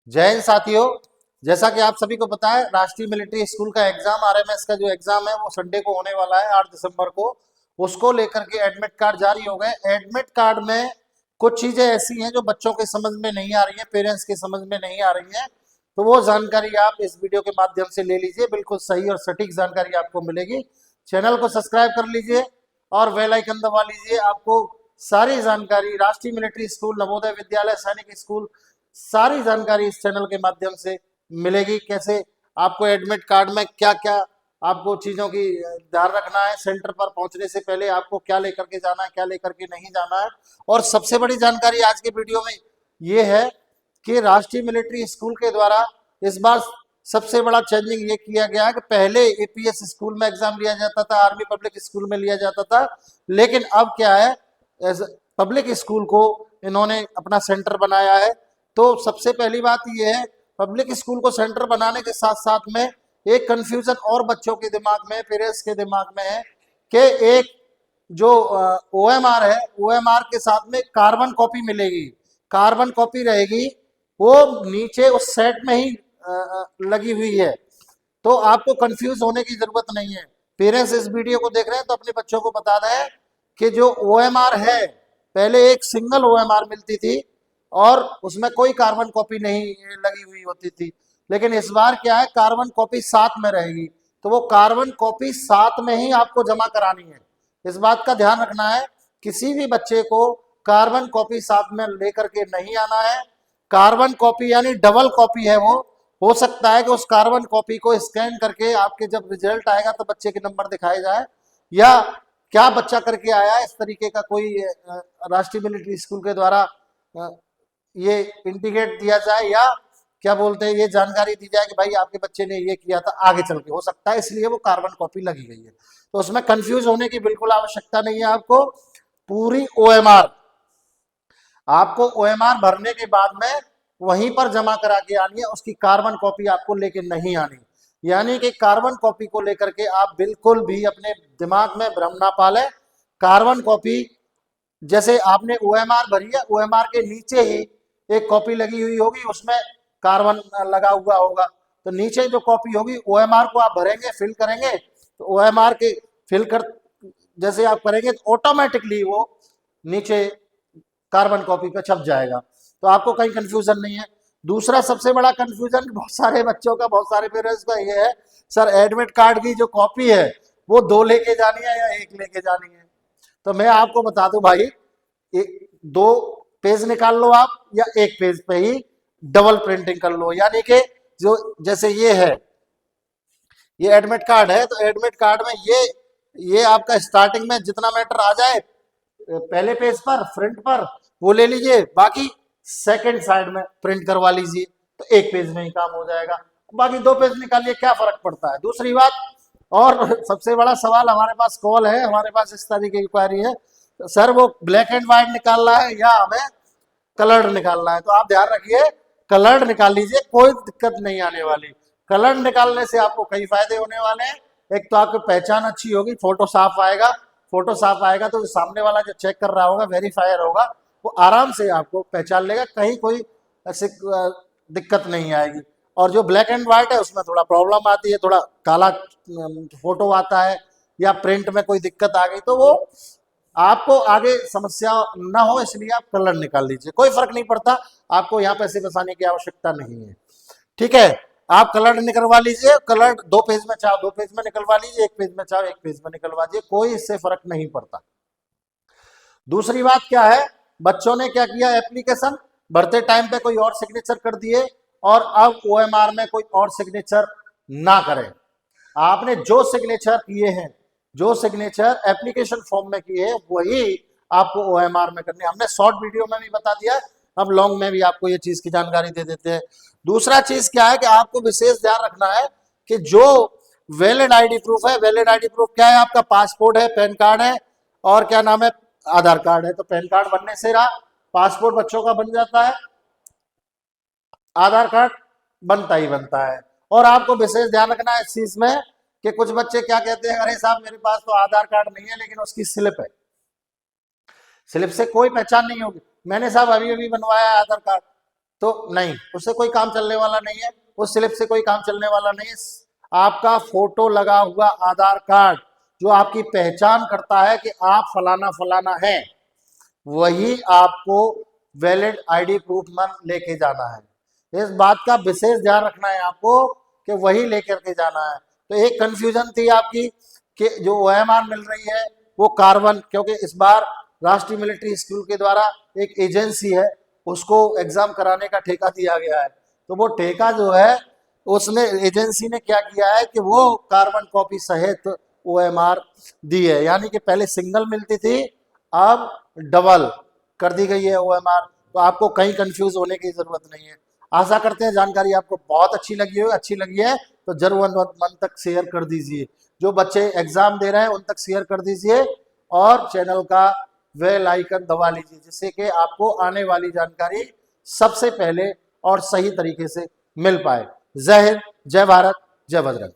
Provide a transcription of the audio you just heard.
जय हिंद साथियों। जैसा कि आप सभी को पता है, राष्ट्रीय मिलिट्री स्कूल का एग्जाम आरएमएस का जो एग्जाम है वो संडे को होने वाला है 8 दिसंबर को। उसको लेकर के एडमिट कार्ड जारी हो गए। एडमिट कार्ड में कुछ चीजें ऐसी हैं जो बच्चों के समझ में नहीं आ रही हैं, पेरेंट्स के समझ में नहीं आ रही हैं। तो वो जानकारी आप इस वीडियो के माध्यम से ले लीजिए। बिल्कुल सही और सटीक जानकारी आपको मिलेगी। चैनल को सब्सक्राइब कर लीजिए और बेल आइकन दबा लीजिए। आपको सारी जानकारी राष्ट्रीय मिलिट्री स्कूल, नवोदय विद्यालय, सैनिक स्कूल, सारी जानकारी इस चैनल के माध्यम से मिलेगी। कैसे आपको एडमिट कार्ड में क्या क्या आपको चीजों की ध्यान रखना है, सेंटर पर पहुंचने से पहले आपको क्या लेकर के जाना है, क्या लेकर के नहीं जाना है। और सबसे बड़ी जानकारी आज के वीडियो में ये है कि राष्ट्रीय मिलिट्री स्कूल के द्वारा इस बार सबसे बड़ा चेंजिंग ये किया गया है कि पहले एपीएस स्कूल में एग्जाम लिया जाता था, आर्मी पब्लिक स्कूल में लिया जाता था। लेकिन अब क्या है, पब्लिक स्कूल को इन्होंने अपना सेंटर बनाया है। तो सबसे पहली बात यह है, पब्लिक स्कूल को सेंटर बनाने के साथ साथ में एक कंफ्यूजन और बच्चों के दिमाग में, पेरेंट्स के दिमाग में है कि एक जो ओएमआर है, ओएमआर के साथ में कार्बन कॉपी मिलेगी। कार्बन कॉपी रहेगी, वो नीचे उस सेट में ही लगी हुई है। तो आपको कंफ्यूज होने की जरूरत नहीं है। पेरेंट्स इस वीडियो को देख रहे हैं तो अपने बच्चों को बता दें कि जो ओएमआर है, पहले एक सिंगल ओएमआर मिलती थी और उसमें कोई कार्बन कॉपी नहीं लगी हुई होती थी। लेकिन इस बार क्या है, कार्बन कॉपी साथ में रहेगी। तो वो कार्बन कॉपी साथ में ही आपको जमा करानी है। इस बात का ध्यान रखना है, किसी भी बच्चे को कार्बन कॉपी साथ में लेकर के नहीं आना है। कार्बन कॉपी यानी डबल कॉपी है वो। हो सकता है कि उस कार्बन कॉपी को स्कैन करके आपके जब रिजल्ट आएगा तो बच्चे के नंबर दिखाए जाए, या क्या बच्चा करके आया इस तरीके का कोई राष्ट्रीय मिलिट्री स्कूल के द्वारा ये इंडिकेट दिया जाए, या क्या बोलते हैं, ये जानकारी दी जाए कि भाई आपके बच्चे ने ये किया था आगे चल के, हो सकता है इसलिए वो कार्बन कॉपी लगी गई है। तो उसमें कंफ्यूज होने की बिल्कुल आवश्यकता नहीं है। आपको पूरी ओएमआर, आपको ओएमआर भरने के बाद में वहीं पर जमा करा के आनी है। उसकी कार्बन कॉपी आपको लेके नहीं आनी। यानी कि कार्बन कॉपी को लेकर के आप बिल्कुल भी अपने दिमाग में भ्रम ना पालें। कार्बन कॉपी जैसे आपने ओएमआर भरी है, ओएमआर के नीचे ही एक कॉपी लगी हुई होगी, उसमें कार्बन लगा हुआ होगा। तो नीचे जो कॉपी होगी ओएमआर को आप भरेंगे, फिल करेंगे, तो ओएमआर के फिल कर जैसे आप करेंगे तो ऑटोमेटिकली वो नीचे कार्बन कॉपी पे छप जाएगा। तो आपको कहीं कंफ्यूजन नहीं है। दूसरा सबसे बड़ा कंफ्यूजन बहुत सारे बच्चों का, बहुत सारे पेरेंट्स का ये है, सर एडमिट कार्ड की जो कॉपी है वो 2 लेके जानी है या 1 लेके जानी है। तो मैं आपको बता दूं भाई, 2 पेज निकाल लो आप, या 1 पेज पे ही डबल प्रिंटिंग कर लो। यानी कि जो जैसे ये है, ये एडमिट कार्ड है, तो एडमिट कार्ड में ये आपका स्टार्टिंग में जितना मैटर आ जाए पहले पेज पर, फ्रंट पर, वो ले लीजिए। बाकी सेकंड साइड में प्रिंट करवा लीजिए, तो 1 पेज में ही काम हो जाएगा। बाकी 2 पेज निकालिए, क्या फर्क पड़ता है। दूसरी बात, और सबसे बड़ा सवाल हमारे पास कॉल है, हमारे पास इस तरीके की क्वेरी है, तो सर वो ब्लैक एंड व्हाइट निकालना है या हमें कलर्ड निकालना है। तो आप ध्यान रखिए, कलर्ड निकाल लीजिए, कोई दिक्कत नहीं आने वाली। कलर्ड निकालने से आपको कई फायदे होने वाले हैं। एक तो आपकी पहचान अच्छी होगी, फोटो साफ आएगा। फोटो साफ आएगा तो सामने वाला जो चेक कर रहा होगा, वेरीफायर होगा, वो आराम से आपको पहचान लेगा, कहीं कोई ऐसे दिक्कत नहीं आएगी। और जो ब्लैक एंड व्हाइट है उसमें थोड़ा प्रॉब्लम आती है, थोड़ा काला फोटो आता है, या प्रिंट में कोई दिक्कत आ गई तो वो आपको आगे समस्या ना हो, इसलिए आप कलर निकाल लीजिए। कोई फर्क नहीं पड़ता, आपको यहाँ पैसे बचाने की आवश्यकता नहीं है। ठीक है, आप कलर निकलवा लीजिए। कलर 2 पेज में चाहो 2 पेज में निकलवा लीजिए, 1 पेज में चाहो 1 पेज में निकलवा दीजिए, कोई इससे फर्क नहीं पड़ता। दूसरी बात क्या है, बच्चों ने क्या किया, एप्लीकेशन भरते टाइम पे कोई और सिग्नेचर कर दिए, और अब ओएमआर में कोई और सिग्नेचर ना करें। आपने जो सिग्नेचर किए हैं, जो सिग्नेचर एप्लीकेशन फॉर्म में किए हैं, वही आपको ओएमआर में करनी है। हमने शॉर्ट वीडियो में भी बता दिया, अब लॉन्ग में भी आपको ये चीज की जानकारी दे देते हैं। दूसरा चीज क्या है कि आपको विशेष ध्यान रखना है कि जो वैलिड आईडी प्रूफ है, वैलिड आईडी प्रूफ क्या है, आपका पासपोर्ट है, पैन कार्ड है, और क्या नाम है, आधार कार्ड है। तो पैन कार्ड बनने से रहा, पासपोर्ट बच्चों का बन जाता है, आधार कार्ड बनता ही बनता है। और आपको विशेष ध्यान रखना है इस चीज में कि कुछ बच्चे क्या कहते हैं, अरे साहब मेरे पास तो आधार कार्ड नहीं है लेकिन उसकी स्लिप है, स्लिप से कोई पहचान नहीं होगी। मैंने साहब अभी अभी बनवाया है आधार कार्ड, तो नहीं, उससे कोई काम चलने वाला नहीं है, उस स्लिप से कोई काम चलने वाला नहीं है। आपका फोटो लगा हुआ आधार कार्ड जो आपकी पहचान करता है कि आप फलाना फलाना है, वही आपको वैलिड आईडी प्रूफ में लेके जाना है। इस बात का विशेष ध्यान रखना है आपको कि वही लेकर के जाना है। तो एक कंफ्यूजन थी आपकी कि जो ओएमआर मिल रही है वो कार्बन, क्योंकि इस बार राष्ट्रीय मिलिट्री स्कूल के द्वारा एक एजेंसी है उसको एग्जाम कराने का ठेका दिया गया है। तो वो ठेका जो है उसने एजेंसी ने क्या किया है कि वो कार्बन कॉपी सहित ओएमआर दी है, यानी कि पहले सिंगल मिलती थी, अब डबल कर दी गई है ओएमआर। तो आपको कहीं कंफ्यूज होने की जरूरत नहीं है। आशा करते हैं जानकारी आपको बहुत अच्छी लगी हो। अच्छी लगी है तो जरूर मन तक शेयर कर दीजिए, जो बच्चे एग्जाम दे रहे हैं उन तक शेयर कर दीजिए, और चैनल का बेल आइकन दबा लीजिए, जिससे कि आपको आने वाली जानकारी सबसे पहले और सही तरीके से मिल पाए। जय हिंद, जय भारत, जय बजरंग।